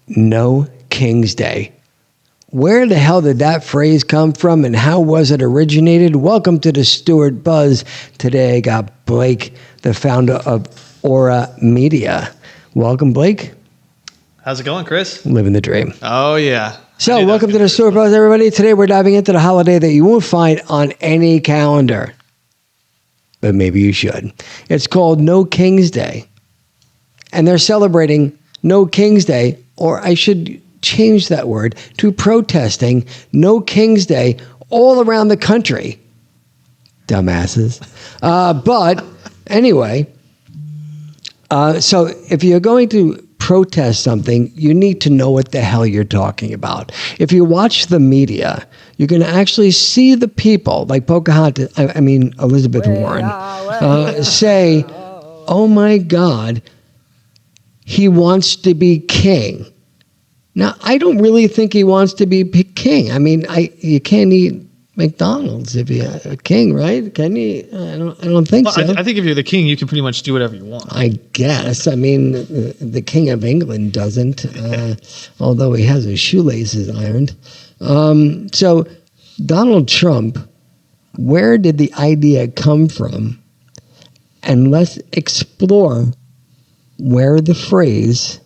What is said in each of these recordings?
No King's Day. Where the hell did that phrase come from and how was it originated? Welcome to the Stuart Buzz. Today I got Blake, the founder of Aura Media. Welcome, Blake. How's it going, Chris? Living the dream. Oh, yeah. So welcome to the Stuart Buzz, everybody. Today we're diving into the holiday that you won't find on any calendar, but maybe you should. It's called No King's Day. And they're celebrating No King's Day, or I should change that word to protesting No King's Day all around the country. Dumbasses. But anyway, so if you're going to protest something, you need to know what the hell you're talking about. If you watch the media, you're going to actually see the people like Pocahontas, Elizabeth Warren, say, oh my God, he wants to be king. Now, I don't really think he wants to be king. You can't eat McDonald's if you're a king, right? Can you? I don't think so. I think if you're the king, you can pretty much do whatever you want. I guess. The King of England doesn't, although he has his shoelaces ironed. So Donald Trump, where did the idea come from? And let's explore where the phrase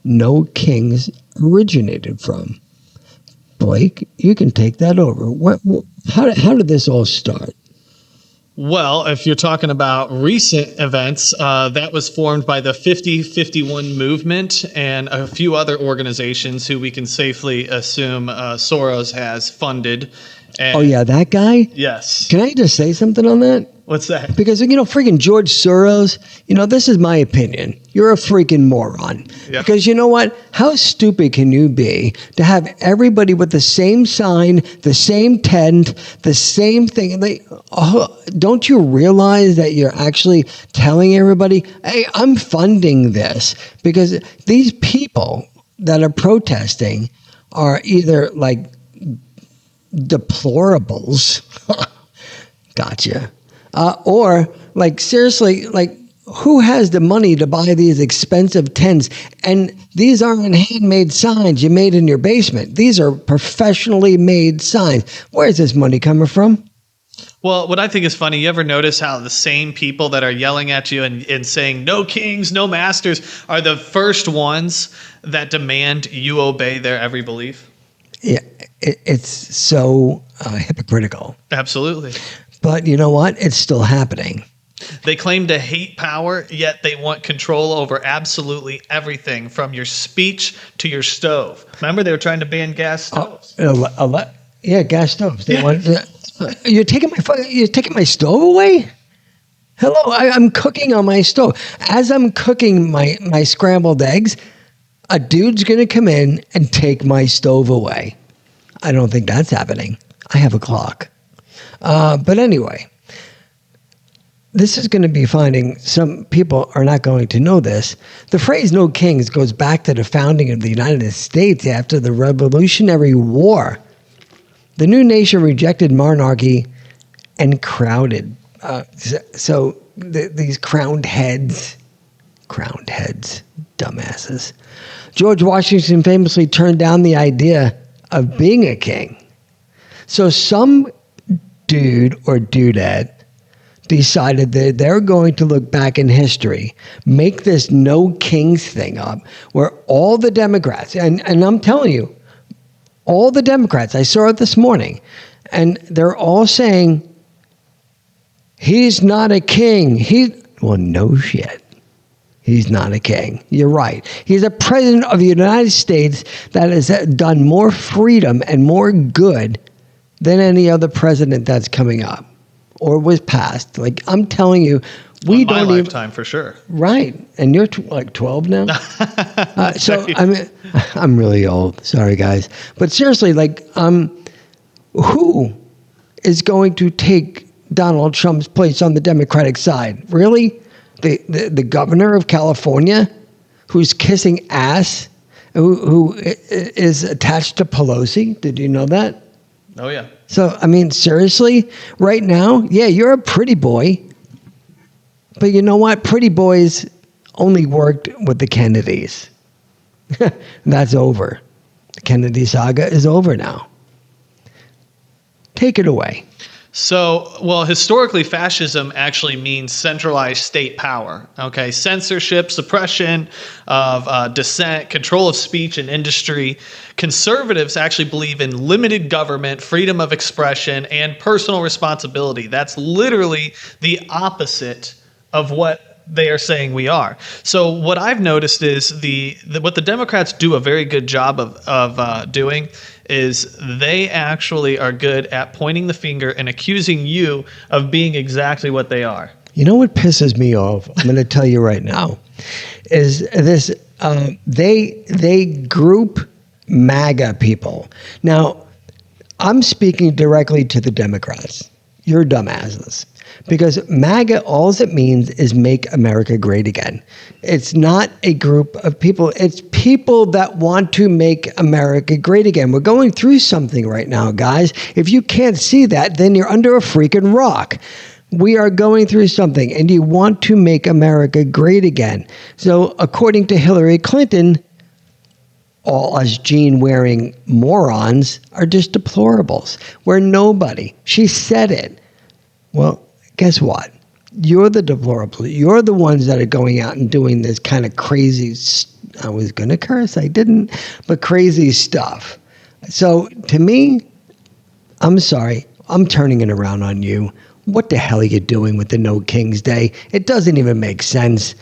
"no kings" originated from. Blake, you can take that over. How did this all start? Well, if you're talking about recent events, that was formed by the 50-51 movement and a few other organizations who we can safely assume Soros has funded. Oh, yeah, that guy? Yes. Can I just say something on that? What's that? Because, freaking George Soros, this is my opinion. You're a freaking moron. Yep. Because you know what? How stupid can you be to have everybody with the same sign, the same tent, the same thing? Don't you realize that you're actually telling everybody, hey, I'm funding this? Because these people that are protesting are either like deplorables. Gotcha. Or seriously, who has the money to buy these expensive tents? And these aren't handmade signs you made in your basement. These are professionally made signs. Where's this money coming from? Well, what I think is funny, you ever notice how the same people that are yelling at you and saying no kings, no masters are the first ones that demand you obey their every belief? Yeah, it's so hypocritical. Absolutely. But you know what? It's still happening. They claim to hate power, yet they want control over absolutely everything from your speech to your stove. Remember, they were trying to ban gas stoves. Gas stoves. They want. You're taking my stove away? Hello, I'm cooking on my stove. As I'm cooking my scrambled eggs, a dude's going to come in and take my stove away. I don't think that's happening. I have a clock. But anyway, this is going to be finding some people are not going to know this. The phrase "no kings" goes back to the founding of the United States after the Revolutionary War. The new nation rejected monarchy and crowded. These crowned heads, dumbasses. George Washington famously turned down the idea of being a king. So some dude or dudette decided that they're going to look back in history, make this no kings thing up, where all the Democrats, and I'm telling you, all the Democrats, I saw it this morning, and they're all saying, he's not a king. Well, no shit. He's not a king. You're right. He's a president of the United States that has done more freedom and more good than any other president that's coming up or was passed. I'm telling you, we don't my lifetime for sure. Right. And you're 12 now? I'm really old. Sorry, guys. But seriously, who is going to take Donald Trump's place on the Democratic side? Really? The governor of California who's kissing ass, who is attached to Pelosi? Did you know that? Oh, yeah. So, seriously, right now, yeah, you're a pretty boy. But you know what? Pretty boys only worked with the Kennedys. That's over. The Kennedy saga is over now. Take it away. So, well, historically, fascism actually means centralized state power. Okay, censorship, suppression of dissent, control of speech and industry. Conservatives actually believe in limited government, freedom of expression, and personal responsibility. That's literally the opposite of what they are saying we are. So what I've noticed is what the Democrats do a very good job of doing is they actually are good at pointing the finger and accusing you of being exactly what they are. You know what pisses me off? I'm going to tell you right now. Is this they group MAGA people. Now, I'm speaking directly to the Democrats. You're dumbasses. Because MAGA, all it means is make America great again. It's not a group of people. It's people that want to make America great again. We're going through something right now, guys. If you can't see that, then you're under a freaking rock. We are going through something, and you want to make America great again. So according to Hillary Clinton, all us gene-wearing morons are just deplorables. We're nobody. She said it. Well, guess what? You're the deplorable. You're the ones that are going out and doing this kind of crazy, I was going to curse, I didn't, but crazy stuff. So to me, I'm sorry, I'm turning it around on you. What the hell are you doing with the No King's Day? It doesn't even make sense.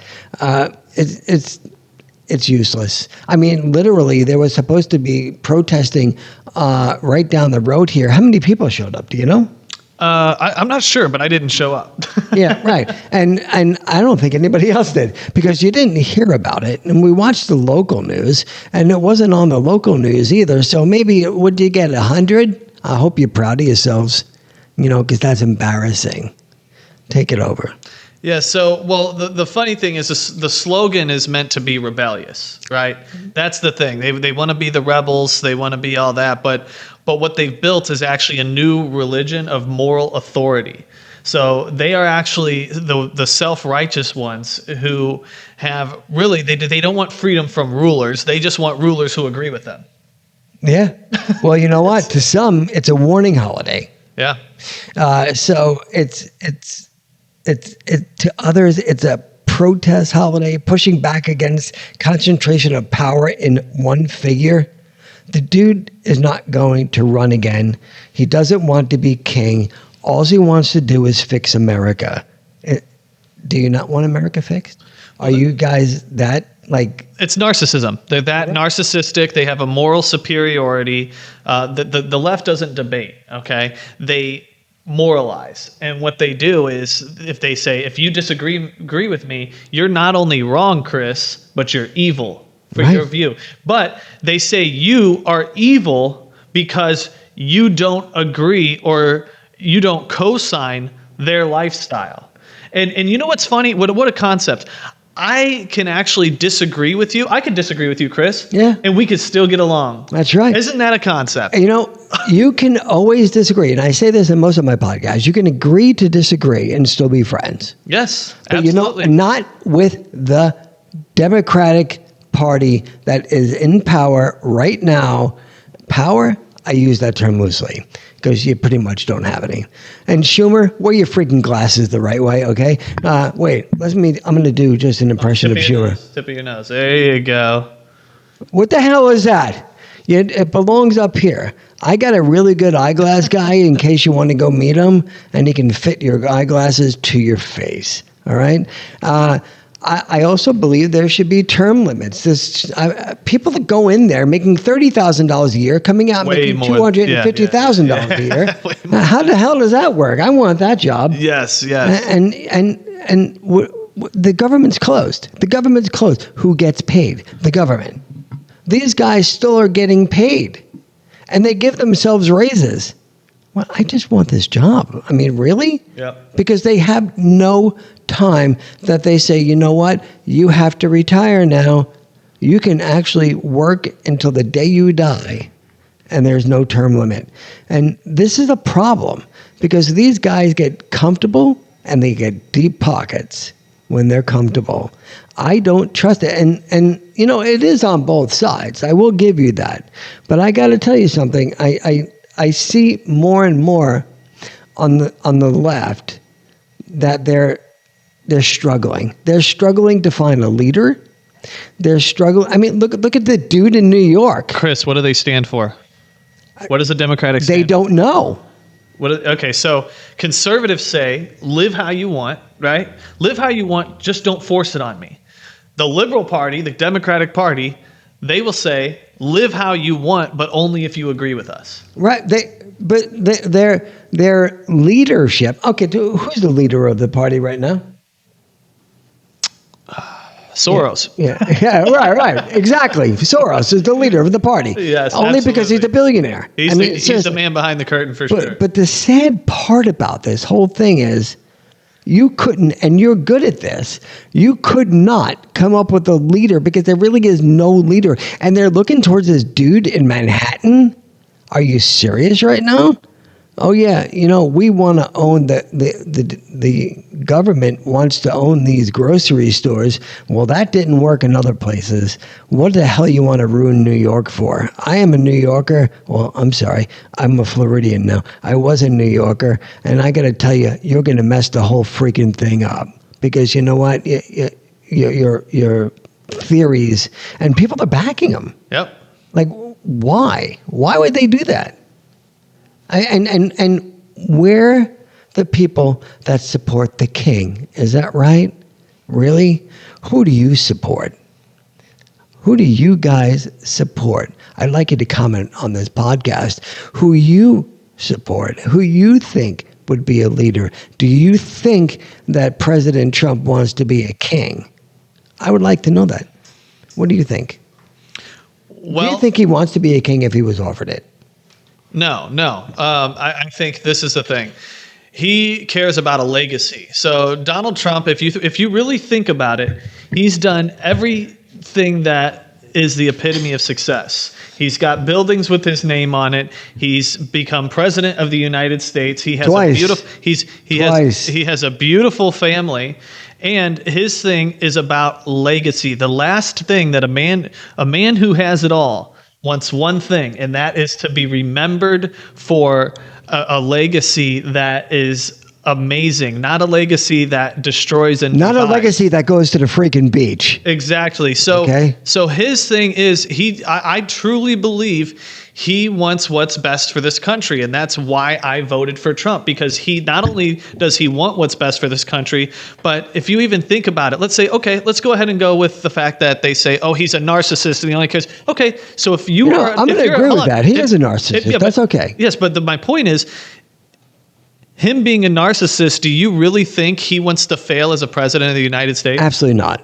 It's useless. I mean, literally, there was supposed to be protesting right down the road here. How many people showed up? Do you know? I'm not sure, but I didn't show up. Yeah, right. And I don't think anybody else did because you didn't hear about it. And we watched the local news, and it wasn't on the local news either. So maybe, would you get 100? I hope you're proud of yourselves, because that's embarrassing. Take it over. Yeah, so, well, the funny thing is the slogan is meant to be rebellious, right? That's the thing. They want to be the rebels. They want to be all that. But what they've built is actually a new religion of moral authority. So they are actually the self-righteous ones who have really, they don't want freedom from rulers. They just want rulers who agree with them. Yeah. Well, you know what? To some, it's a warning holiday. Yeah. So it's to others, it's a protest holiday, pushing back against concentration of power in one figure. The dude is not going to run again. He doesn't want to be king. All he wants to do is fix America. Do you not want America fixed? Are you guys that like? It's narcissism. They're that narcissistic. They have a moral superiority. The left doesn't debate. Okay, they moralize, and what they do is, if they say, if you agree with me, you're not only wrong, Chris, but you're evil for your view. But they say you are evil because you don't agree or you don't co-sign their lifestyle. And you know what's funny? What a concept. I can actually disagree with you. I could disagree with you, Chris. Yeah. And we could still get along. That's right. Isn't that a concept? You can always disagree. And I say this in most of my podcasts. You can agree to disagree and still be friends. Yes, but absolutely. Not with the Democratic Party that is in power right now. Power, I use that term loosely because you pretty much don't have any. And Schumer, wear your freaking glasses the right way, okay? Wait, I'm going to do just an impression of Schumer. Tip of your nose. There you go. What the hell is that? It belongs up here. I got a really good eyeglass guy in case you want to go meet him, and he can fit your eyeglasses to your face, all right? I also believe there should be term limits. People that go in there making $30,000 a year, coming out making $250,000 a year. How the hell does that work? I want that job. Yes. And the government's closed. The government's closed. Who gets paid? The government. These guys still are getting paid, and they give themselves raises. Well, I just want this job. I mean, really? Yep. Because they have no time that they say, you know what? You have to retire now. You can actually work until the day you die, and there's no term limit. And this is a problem because these guys get comfortable and they get deep pockets. when they're comfortable. I don't trust it. And you know, it is on both sides. I will give you that. But I got to tell you something. I see more and more on the left that they're struggling. They're struggling to find a leader. They're struggling. I mean, look at the dude in New York. Chris, what do they stand for? What does the Democratic stand They don't know. Okay, so conservatives say, live how you want, right? Live how you want, just don't force it on me. The Liberal Party, the Democratic Party, they will say, live how you want, but only if you agree with us. Right. Their leadership. Okay, who's the leader of the party right now? Soros. Yeah, right. Exactly. Soros is the leader of the party. Yes, only because he's a billionaire. He's the man behind the curtain for sure. But the sad part about this whole thing is you couldn't, and you're good at this, you could not come up with a leader because there really is no leader. And they're looking towards this dude in Manhattan. Are you serious right now? Oh yeah, you know, we want to own the government wants to own these grocery stores. Well, that didn't work in other places. What the hell you want to ruin New York for? I am a New Yorker. Well, I'm sorry, I'm a Floridian now. I was a New Yorker, and I got to tell you, you're going to mess the whole freaking thing up because you know what? Your theories and people are backing them. Yep. Like, why? Why would they do that? And we're the people that support the king. Is that right? Really? Who do you support? Who do you guys support? I'd like you to comment on this podcast who you support, who you think would be a leader. Do you think that President Trump wants to be a king? I would like to know that. What do you think? Well, do you think he wants to be a king if he was offered it? No. I think this is the thing. He cares about a legacy. So Donald Trump, if you really think about it, he's done everything that is the epitome of success. He's got buildings with his name on it. He's become president of the United States. He has Twice. a beautiful he has a beautiful family, and his thing is about legacy. The last thing that a man who has it all wants one thing, and that is to be remembered for a legacy that is amazing, not a legacy that destroys and not divides. a legacy that goes to the freaking beach. Exactly. So, Okay. So his thing is I truly believe he wants what's best for this country, and that's why I voted for Trump, because he not only does he want what's best for this country, but if you even think about it, let's say, okay, let's go ahead and go with the fact that they say, oh, he's a narcissist and he only cares. Okay, so if you are, I'm going to agree with that. He is a narcissist. That's okay. Yes, but my point is, him being a narcissist, do you really think he wants to fail as a president of the United States? Absolutely not.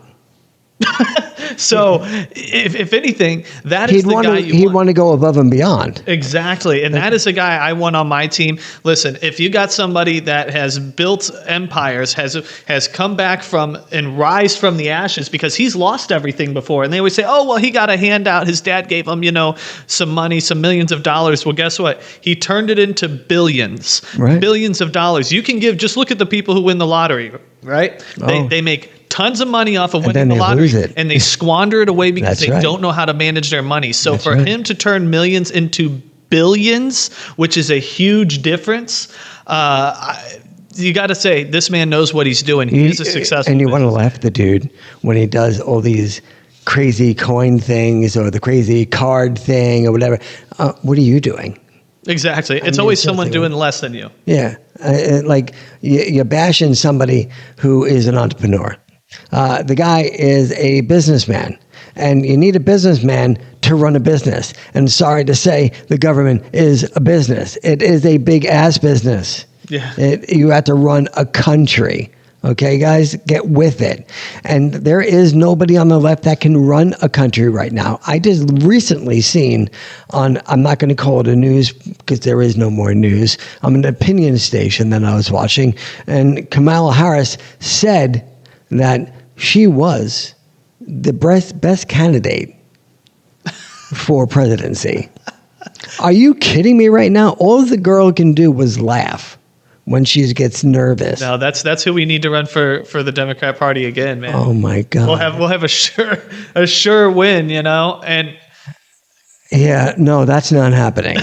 So, if anything, that is the guy you want. He'd want to go above and beyond. Exactly. And that is the guy I want on my team. Listen, if you got somebody that has built empires, has come back from and rise from the ashes, because he's lost everything before. And they always say, oh, well, he got a handout. His dad gave him, some money, some millions of dollars. Well, guess what? He turned it into billions, right? Billions of dollars. You can just look at the people who win the lottery, right? Oh. They make tons of money off of And winning then the they lottery, lose it. and they squander it away because That's they right. don't know how to manage their money. So That's for right. him to turn millions into billions, which is a huge difference, you got to say this man knows what he's doing. He is a successful. And you want to laugh at the dude when he does all these crazy coin things or the crazy card thing or whatever. What are you doing? Exactly. It's mean, always it's someone nothing. doing less than you. Yeah, like you're bashing somebody who is an entrepreneur. The guy is a businessman, and you need a businessman to run a business. And sorry to say, the government is a business. It is a big ass business. Yeah. You have to run a country. Okay, guys, get with it. And there is nobody on the left that can run a country right now. I just recently seen on, I'm not going to call it a news because there is no more news. I'm an opinion station that I was watching. And Kamala Harris said that she was the best candidate for presidency. Are you kidding me right now? All the girl can do was laugh when she gets nervous. No, that's who we need to run for the Democrat Party again, man. Oh my God. We'll have a sure win, and Yeah, no, that's not happening.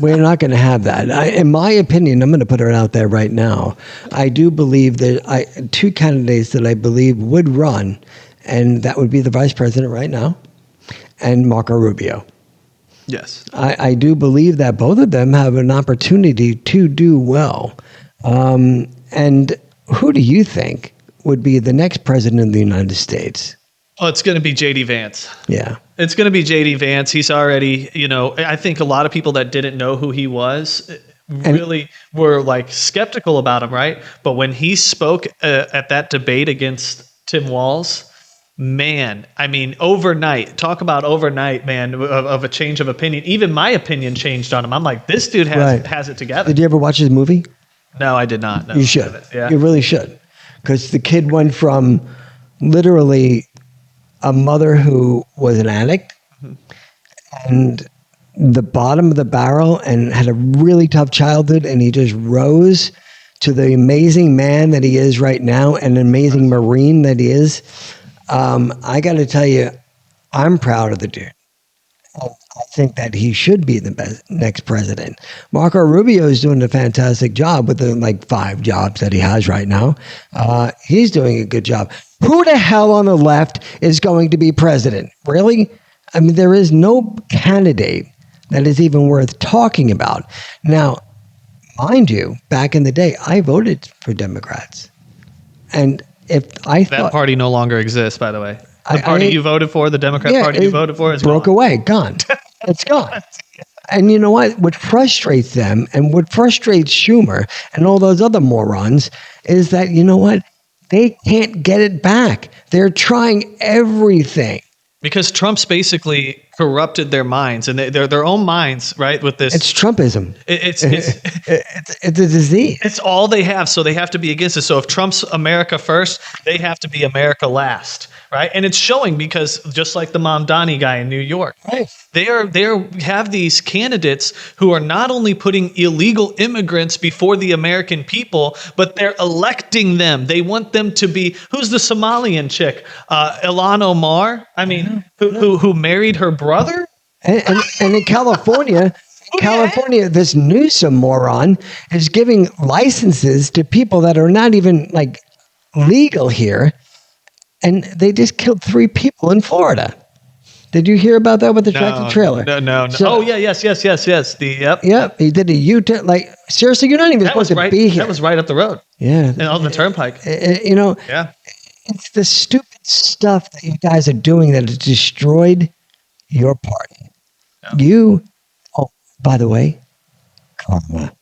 We're not going to have that. In my opinion, I'm going to put it out there right now. I do believe that two candidates that I believe would run, and that would be the vice president right now and Marco Rubio. yes. I do believe that both of them have an opportunity to do well. And who do you think would be the next president of the United States? Oh, it's going to be JD Vance. Yeah. It's going to be JD Vance. He's already, I think a lot of people that didn't know who he was really were like skeptical about him, right? But when he spoke at that debate against Tim Walz, man, I mean, overnight, talk about overnight, man, of a change of opinion. Even my opinion changed on him. I'm like, this dude has it together. Did you ever watch his movie? No, I did not. No, You should. Yeah. You really should. Because the kid went from literally a mother who was an addict and the bottom of the barrel and had a really tough childhood, and he just rose to the amazing man that he is right now and an amazing Marine that he is. I got to tell you, I'm proud of the dude. I think that he should be the next president. Marco Rubio is doing a fantastic job with the 5 jobs that he has right now. He's doing a good job. Who the hell on the left is going to be president? Really? I mean, there is no candidate that is even worth talking about. Now, mind you, back in the day, I voted for Democrats. And if I thought... That party no longer exists, by the way. The party you voted for, the Democrat Party you voted for, is broke gone. Away, gone. It's gone. And you know what? What frustrates them and what frustrates Schumer and all those other morons is that, you know what? They can't get it back. They're trying everything. Because Trump's basically corrupted their minds and their own minds, right? With this, It's Trumpism. it's It's a disease. it's all they have, so they have to be against it. So if Trump's America first, they have to be America last, right? And it's showing because just like the Mamdani guy in New York, Right. they have these candidates who are not only putting illegal immigrants before the American people, but they're electing them. They want them to be who's the Somalian chick, Ilhan Omar. I mean, who married her brother. And in California, this Newsom moron is giving licenses to people that are not even legal here. And they just killed 3 people in Florida. Did you hear about that with the tractor trailer? No. So- Oh yeah, yes. Yep, he did a U-turn. Seriously, you're not even supposed to be here. That was right up the road. Yeah. And on the turnpike. Yeah. It's the stupid stuff that you guys are doing that has destroyed your party. Yeah. By the way, karma.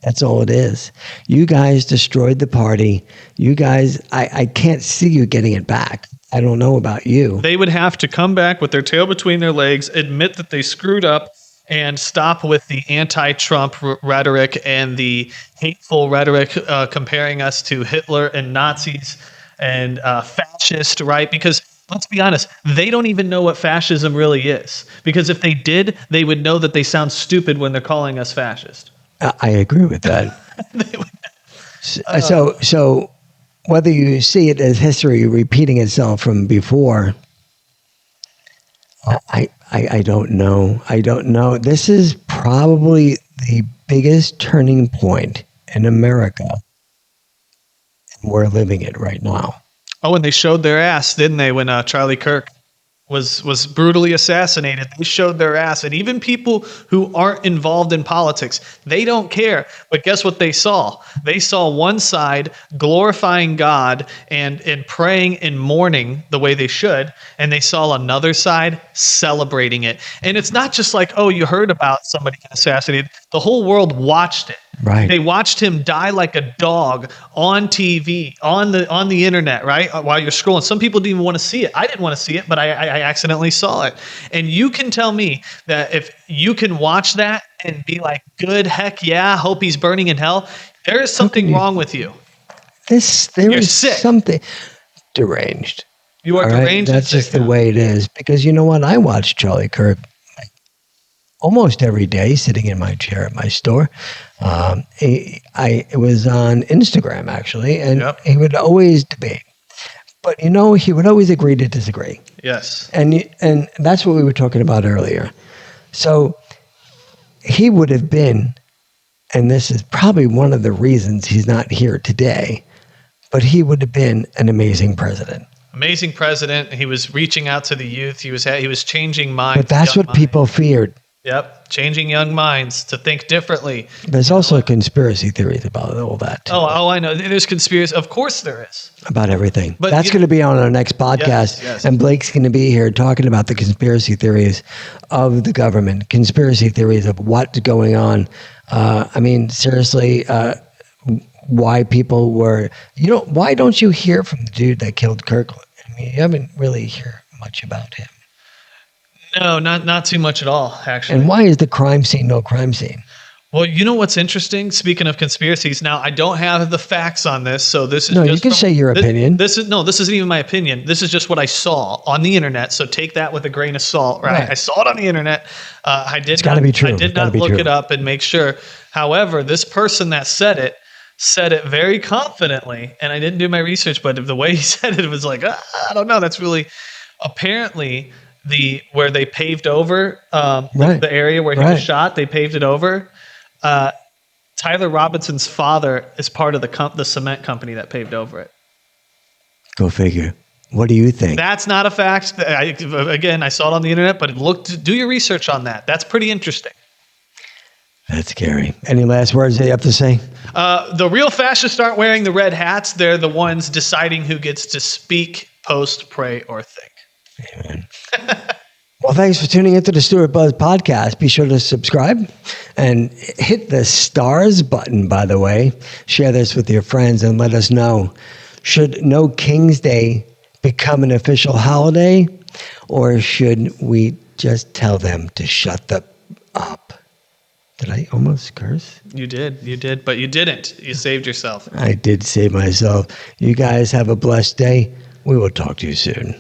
That's all it is. You guys destroyed the party. You guys, I can't see you getting it back. I don't know about you. They would have to come back with their tail between their legs, admit that they screwed up, and stop with the anti-Trump rhetoric and the hateful rhetoric comparing us to Hitler and Nazis and fascist, right? Because let's be honest, they don't even know what fascism really is. Because if they did, they would know that they sound stupid when they're calling us fascist. I agree with that. So whether you see it as history repeating itself from before, I don't know. I don't know. This is probably the biggest turning point in America. We're living it right now. Oh, and they showed their ass, didn't they, when Charlie Kirk was brutally assassinated? They showed their ass. And even people who aren't involved in politics, they don't care. But guess what they saw? They saw one side glorifying God and praying and mourning the way they should. And they saw another side celebrating it. And it's not just like, oh, you heard about somebody getting assassinated. The whole world watched it. Right. They watched him die like a dog on TV, on the internet, right? While you're scrolling. Some people didn't even want to see it. I didn't want to see it, but I accidentally saw it. And you can tell me that if you can watch that and be like, good, heck yeah, hope he's burning in hell, there is something wrong with you. There You're is sick. something deranged. You are All right? deranged. That's just the way it is. Because you know what? I watch Charlie Kirk almost every day sitting in my chair at my store. It was on Instagram actually, and Yep. he would always debate. But he would always agree to disagree. Yes. And that's what we were talking about earlier. So he would have been, and this is probably one of the reasons he's not here today, but he would have been an amazing president. Amazing president. He was reaching out to the youth. He was changing minds. But that's young what people feared. Yep, changing young minds to think differently. There's also conspiracy theories about all that too, Oh, I know. There's conspiracy. Of course there is. about everything. But That's going to be on our next podcast, Yes. and Blake's going to be here talking about the conspiracy theories of the government, conspiracy theories of what's going on. Seriously, why people were, why don't you hear from the dude that killed Kirkland? I mean, you haven't really heard much about him. No, not too much at all, actually. And why is the crime scene no crime scene? Well, you know what's interesting? Speaking of conspiracies, now I don't have the facts on this, so this is No, just you can say your opinion. This isn't even my opinion. This is just what I saw on the internet. So take that with a grain of salt, right? Right. I saw it on the internet. It's gotta be true. I It's did gotta not be look true. it up and make sure. However, this person that said it very confidently, and I didn't do my research, but the way he said it was like, I don't know. That's really apparently where they paved over Right. the area where he Right. was shot. They paved it over. Tyler Robinson's father is part of the cement company that paved over it. Go figure. What do you think? That's not a fact. I saw it on the internet, but do your research on that. That's pretty interesting. That's scary. Any last words that you have to say? The real fascists aren't wearing the red hats. They're the ones deciding who gets to speak, post, pray, or think. Amen. Well, thanks for tuning into the Stuart Buzz podcast. Be sure to subscribe and hit the stars button, by the way. Share this with your friends and let us know. Should No King's Day become an official holiday, or should we just tell them to shut up? Did I almost curse? You did, but you didn't. You saved yourself. I did save myself. You guys have a blessed day. We will talk to you soon.